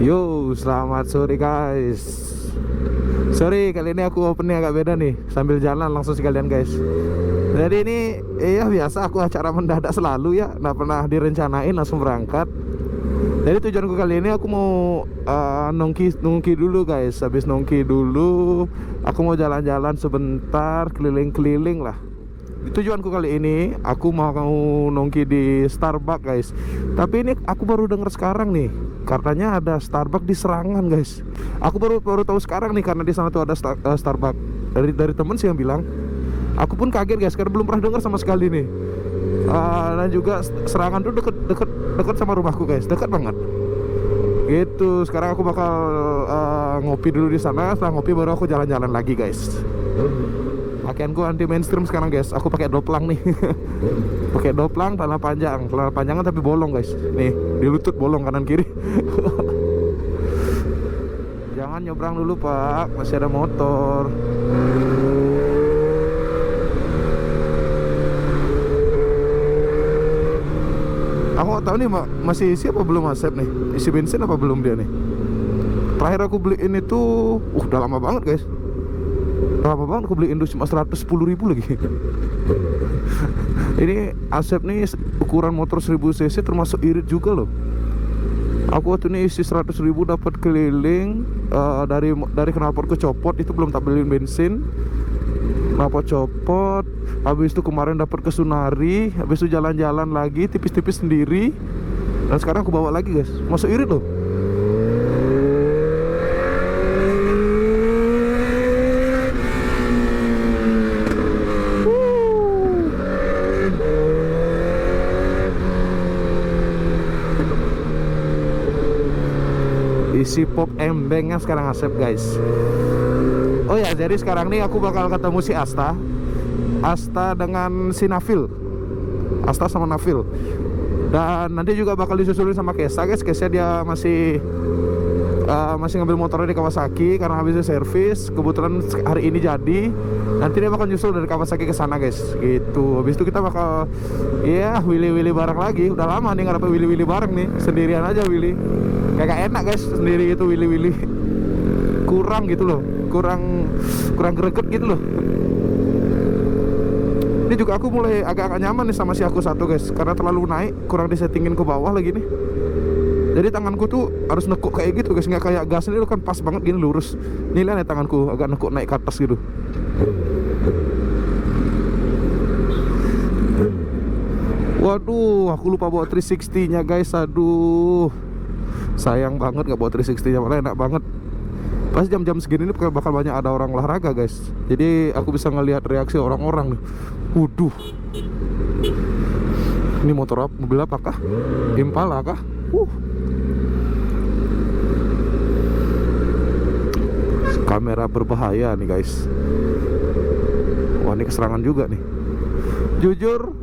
Yo, selamat sore guys. Sorry, kali ini aku opennya agak beda nih. Sambil jalan langsung sekalian guys. Jadi ini, ya biasa aku acara mendadak selalu ya. Nggak pernah direncanain, langsung berangkat. Jadi tujuanku kali ini aku mau nongki dulu guys. Habis nongki dulu, aku mau jalan-jalan sebentar, keliling-keliling lah. Tujuanku kali ini aku mau nongki di Starbucks guys. Tapi ini aku baru dengar sekarang nih, katanya ada Starbucks di Serangan guys. Aku baru tahu sekarang nih, karena di sana tuh ada Starbucks. Dari temen sih yang bilang. Aku pun kaget guys, karena belum pernah dengar sama sekali nih. Dan juga Serangan tuh deket sama rumahku guys, dekat banget. Gitu. Sekarang aku bakal ngopi dulu di sana. Setelah ngopi baru aku jalan-jalan lagi guys. Pakaianku anti mainstream sekarang guys. Aku pakai doplang nih. Pakai doplang, celana panjangan tapi bolong guys. Nih, di lutut bolong kanan kiri. Jangan nyebrang dulu pak, masih ada motor. Aku gak tahu nih masih isi apa belum Asep nih. Isi bensin apa belum dia nih. Terakhir aku beliin itu udah lama banget guys. Lama banget aku beliin cuma 110.000 lagi. Ini Asep nih ukuran motor 1000 cc termasuk irit juga loh. Aku waktu ini isi 100.000 dapat keliling. Dari knalpot ke copot itu belum tak beliin bensin. Knalpot copot. Habis itu kemarin dapat ke Sunari. Habis itu jalan-jalan lagi tipis-tipis sendiri. Dan sekarang aku bawa lagi guys. Masuk irit loh. Isi pop embengnya sekarang Asep guys. Oh ya, jadi sekarang nih aku bakal ketemu si Asta dengan si Nafil. Asta sama Nafil. Dan nanti juga bakal disusulin sama Kesa guys. Kesa dia masih ngambil motornya di Kawasaki karena habis servis. Kebetulan hari ini jadi. Nanti dia bakal nyusul dari Kawasaki ke sana guys. Gitu. Habis itu kita bakal willy bareng lagi. Udah lama nih nggak dapet willy bareng nih. Sendirian aja willy. Kayak enak guys sendiri gitu willy. Kurang gitu loh. Kurang greget gitu loh. Ini juga aku mulai agak-agak nyaman nih sama si aku satu guys, karena terlalu naik, kurang disettingin ke bawah lagi nih. Jadi tanganku tuh harus nekuk kayak gitu guys, nggak kayak gas ini lo kan pas banget gini lurus. Nih lihat ya tanganku agak nekuk naik ke atas gitu. Waduh, aku lupa bawa 360 nya guys. Aduh, sayang banget nggak bawa 360 nya, malah enak banget. Pas jam-jam segini ini bakal banyak ada orang olahraga guys. Jadi aku bisa ngelihat reaksi orang-orang nih. Waduh, ini motor apa? Mobil apakah? Impala kah? Kamera berbahaya nih guys. Wah, ini keserangan juga nih. Jujur,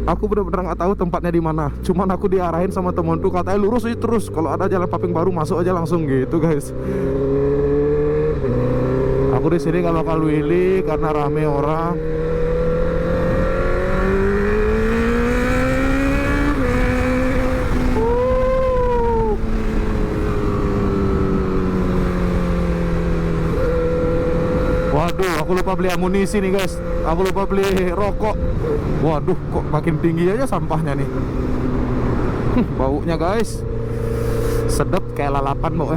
aku benar-benar nggak tahu tempatnya di mana. Cuman aku diarahin sama temanku, katanya lurus aja terus. Kalau ada jalan paping baru masuk aja langsung gitu guys. Aku di sini nggak bakal willy karena rame orang. Waduh, aku lupa beli amunisi nih guys. Aku lupa beli rokok. Waduh, kok makin tinggi aja sampahnya nih. Baunya guys, sedap kayak lalapan mau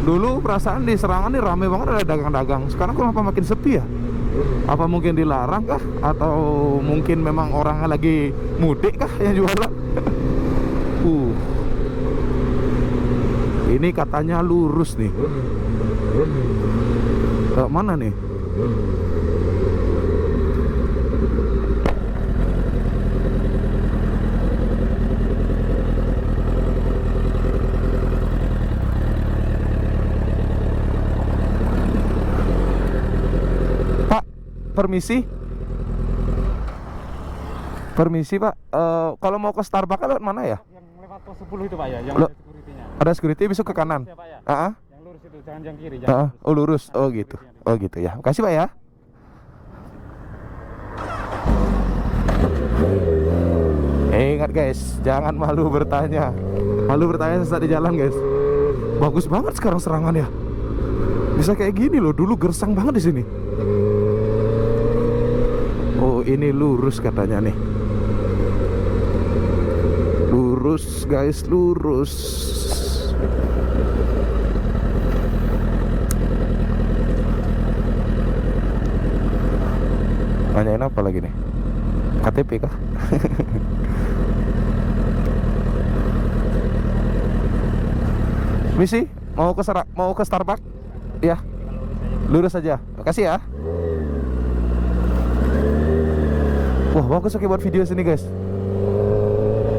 Dulu perasaan di Serangan nih rame banget, ada dagang-dagang. Sekarang kenapa makin sepi ya? Apa mungkin dilarang kah? Atau mungkin memang orangnya lagi mudik kah yang jualan? Ini katanya lurus nih. Ke mana nih? Permisi. Permisi Pak, kalau mau ke Starbucks lewat mana ya? Yang lewat pos 10 itu Pak ya, yang Lo- ada security-nya. Ada security besok ke kanan. Ya, Pak ya. Ah, Yang lurus itu, jangan yang kiri, oh lurus. Oh gitu. Oh gitu ya. Makasih Pak ya. Ingat guys, jangan malu bertanya. Malu bertanya sesat di jalan guys. Bagus banget sekarang serangannya. Bisa kayak gini loh. Dulu gersang banget di sini. Oh ini lurus katanya nih. Lurus guys, lurus. Nanyain apa lagi nih? KTP kah? Misi, mau ke Starbucks? Ya. Lurus aja. Makasih ya. Wah, bagus oke buat video sini, guys.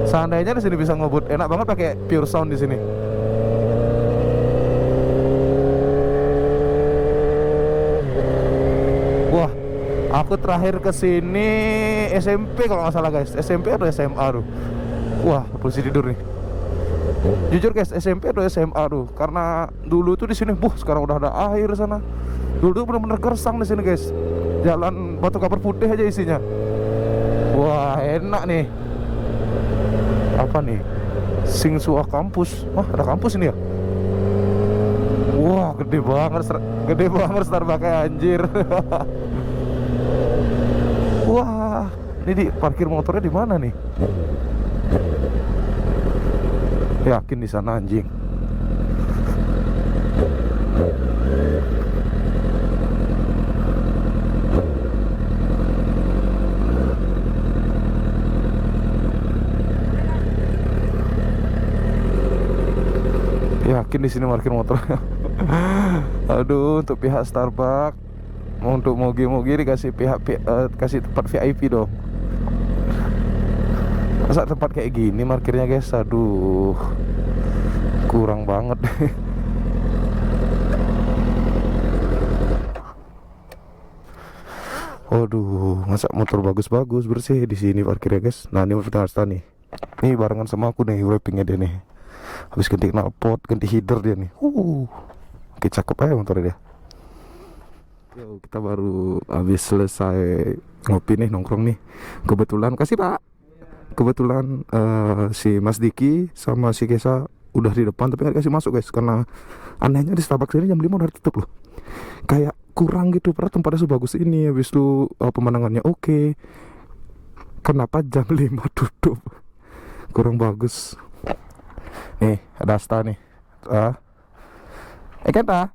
Seandainya di sini bisa ngebut, enak banget pakai pure sound di sini. Wah, aku terakhir ke sini SMP kalau nggak salah, guys. SMP atau SMA tuh. Wah, polisi tidur nih. Jujur guys, SMP atau SMA tuh, karena dulu tuh di sini, sekarang udah ada air sana. Dulu tuh bener-bener gersang di sini guys. Jalan batu kapur putih aja isinya. Wah, enak nih. Apa nih? Singsua kampus. Wah, ada kampus ini ya? Wah, gede banget Starbucks anjir. Wah, ini di parkir motornya di mana nih? Yakin di sana anjing. Yakin di sini parkir motor. Aduh, untuk pihak Starbucks, untuk mogi-mogi dikasih kasih tempat VIP dong. Masa tempat kayak gini parkirnya guys, aduh, kurang banget. Waduh, masa motor bagus-bagus bersih di sini parkirnya guys. Nah ini motor Asta nih. Ini barengan sama aku nih wrappingnya dia nih. Habis ganti knalpot, ganti header dia nih. Oke, cakep aja motornya dia. Yo, kita baru habis selesai ngopi nih, nongkrong nih. Kebetulan, kasih Pak. Kebetulan si Mas Diki sama si Kesa udah di depan tapi nggak kasih masuk guys, karena anehnya di Starbucks ini jam 5 udah tutup loh. Kayak kurang gitu, padahal tempatnya sebagus ini, habis itu pemandangannya oke. Kenapa jam 5 tutup? Kurang bagus. Nih, ada Asta nih. Kata.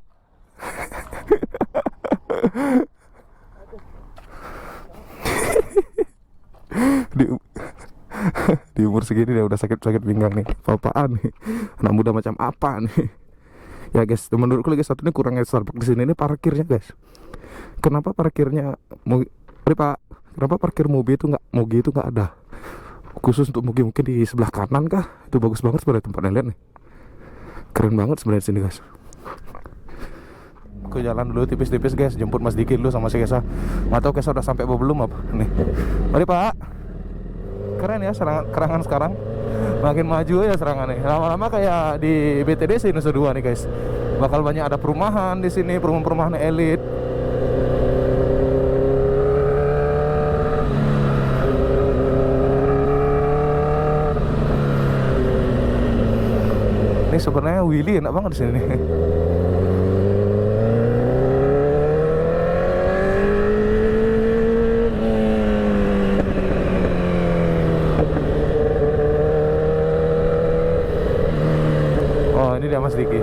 Di umur segini dia udah sakit pinggang nih. Apaan nih? Anak muda macam apa nih? Ya guys, menurutku lagi satu ini kurangnya Starbucks di sini ini parkirnya guys. Kenapa parkirnya Pak? Kenapa parkir mobil itu nggak ada? Khusus untuk mobil mungkin di sebelah kanan kah? Itu bagus banget sebenarnya tempatnya, lihat nih. Keren banget sebenarnya sini guys. Aku jalan dulu tipis-tipis guys, jemput Mas Diki dulu sama si Kesa. Nggak tahu Kesa udah sampai apa belum apa? Nih. Mari Pak. Keren ya serangan sekarang. Makin maju ya serangannya. Lama-lama kayak di BTDC Nusa Dua nih guys. Bakal banyak ada perumahan di sini, perumahan elit. Ini sebenarnya Willy enak banget di sini. Oh, ini dia Mas Diki.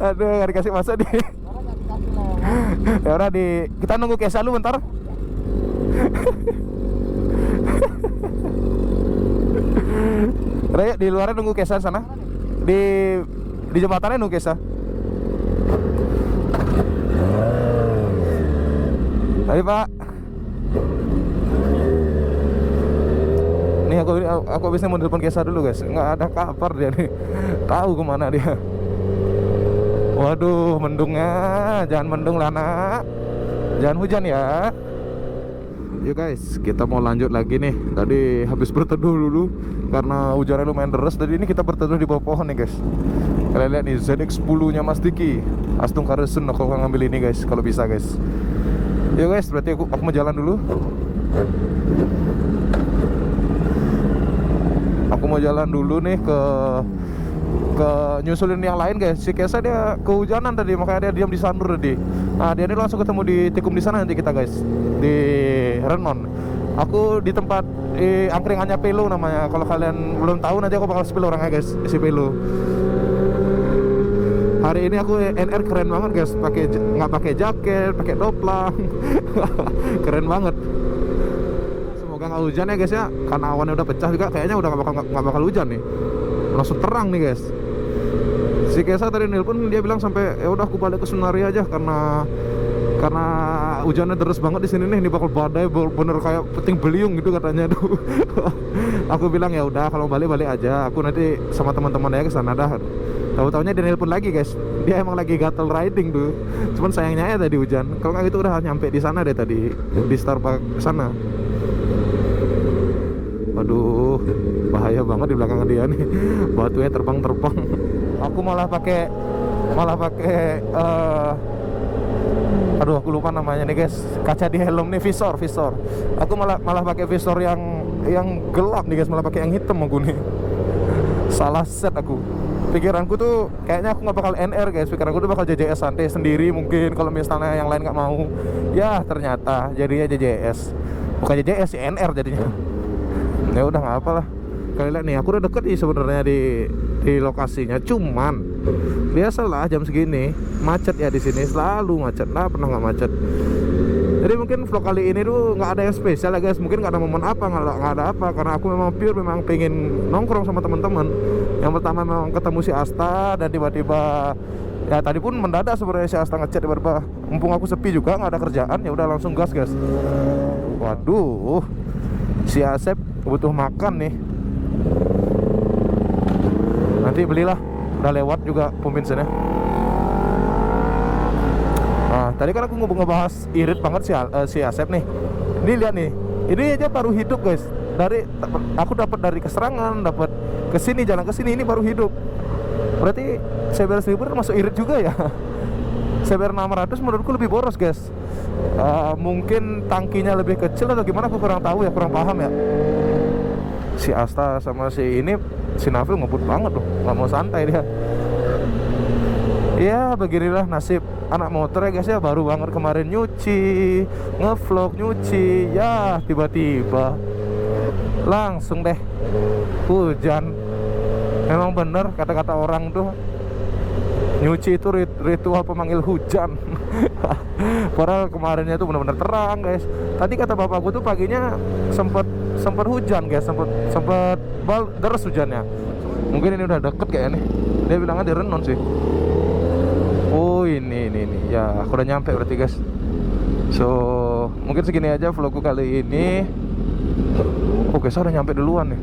Aduh, gak dikasih masuk nih. Ya udah kita nunggu Kesa lu bentar. Udah yuk, di luarnya nunggu Kesa sana. Di jembatannya nunggu Kesa. Ayo Pak. Nih aku habisnya mau telepon Kesa dulu guys. Nggak ada kabar dia nih. Tahu kemana dia. Waduh, mendungnya. Jangan mendung lah nak. Jangan hujan ya. Yuk guys, kita mau lanjut lagi nih. Tadi habis berteduh dulu karena hujannya lumayan deras. Tadi ini kita berteduh di bawah pohon nih guys. Kalian lihat nih ZX10 nya Mas Diki. Astung Karesun aku akan ngambil ini guys, kalau bisa guys. Yuk guys, berarti aku mau jalan dulu. Aku mau jalan dulu nih ke nyusulin yang lain guys. Si Kesa dia kehujanan tadi, makanya dia diam di Sandur tadi. Nah dia ini langsung ketemu di Tikum di sana nanti kita guys, di Renon. Aku di tempat angkringannya Pelo namanya. Kalau kalian belum tahu nanti aku bakal spill orangnya guys, si Pelo. Hari ini aku NR keren banget guys, nggak pakai jaket, pakai doplang. Keren banget. Semoga nggak hujan ya guys ya, karena awannya udah pecah juga. Kayaknya udah nggak bakal hujan nih. Langsung terang nih guys. Si Kesa tadi nelpon, dia bilang sampai ya udah aku balik ke Sunari aja karena hujannya deras banget di sini nih, ini bakal badai bener kayak peting beliung gitu katanya tuh. Aku bilang ya udah kalau balik aja, aku nanti sama teman-teman aja ke sana dah. Tahu-taunya dia nelpon lagi guys. Dia emang lagi gatel riding tuh. Cuman sayangnya ya tadi hujan. Kalau nggak gitu udah nyampe di sana deh tadi, di Starbucks sana. Waduh, bahaya banget di belakang dia nih. Batunya terbang-terbang. Aku malah pakai aduh aku lupa namanya nih guys, kaca di helm nih, visor. Aku malah pakai visor yang gelap nih guys, malah pakai yang hitam aku nih. Salah set aku. Pikiranku tuh kayaknya aku nggak bakal NR guys, pikiranku tuh bakal JJS santai sendiri mungkin kalau misalnya yang lain nggak mau. Ya ternyata jadinya JJS, bukan JJS sih, NR jadinya. Ya udah nggak apa lah. Kalian lihat nih, aku udah deket nih sebenarnya di lokasinya. Cuman biasalah jam segini macet ya di sini, selalu macet. Nah pernah nggak macet. Jadi mungkin vlog kali ini tuh nggak ada yang spesial ya guys. Mungkin nggak ada momen apa, nggak ada apa. Karena aku memang pengen nongkrong sama teman-teman. Yang pertama memang ketemu si Asta, dan tiba-tiba ya tadi pun mendadak sebenarnya si Asta ngechat tiba-tiba. Mumpung aku sepi juga nggak ada kerjaan, ya udah langsung gas guys. Waduh, si Asep butuh makan nih. Nanti belilah, udah lewat juga pom bensinnya. Nah, tadi kan aku ngebahas irit banget si Asep nih. Ini lihat nih, ini aja baru hidup guys. Aku dapat dari keserangan, dapat kesini, jalan kesini, ini baru hidup. Berarti CBR 1000 termasuk irit juga ya. CBR 600 menurutku lebih boros guys. Mungkin tangkinya lebih kecil atau gimana, aku kurang tahu ya, kurang paham ya. Si Asta sama si Nafil ngebut banget loh, nggak mau santai dia. Ya beginilah nasib anak motor ya guys ya. Baru banget kemarin nyuci, ngevlog nyuci, ya tiba-tiba langsung deh hujan. Emang bener kata-kata orang tuh, nyuci itu ritual pemanggil hujan. Padahal kemarinnya tuh bener-bener terang guys. Tadi kata bapakku tuh paginya sempat hujan guys, sempat deras hujannya. Mungkin ini udah deket kayaknya nih. Dia bilangnya di Renon sih. Oh ini ya, aku udah nyampe berarti guys. So mungkin segini aja vlogku kali ini. Oke, saya udah nyampe duluan nih.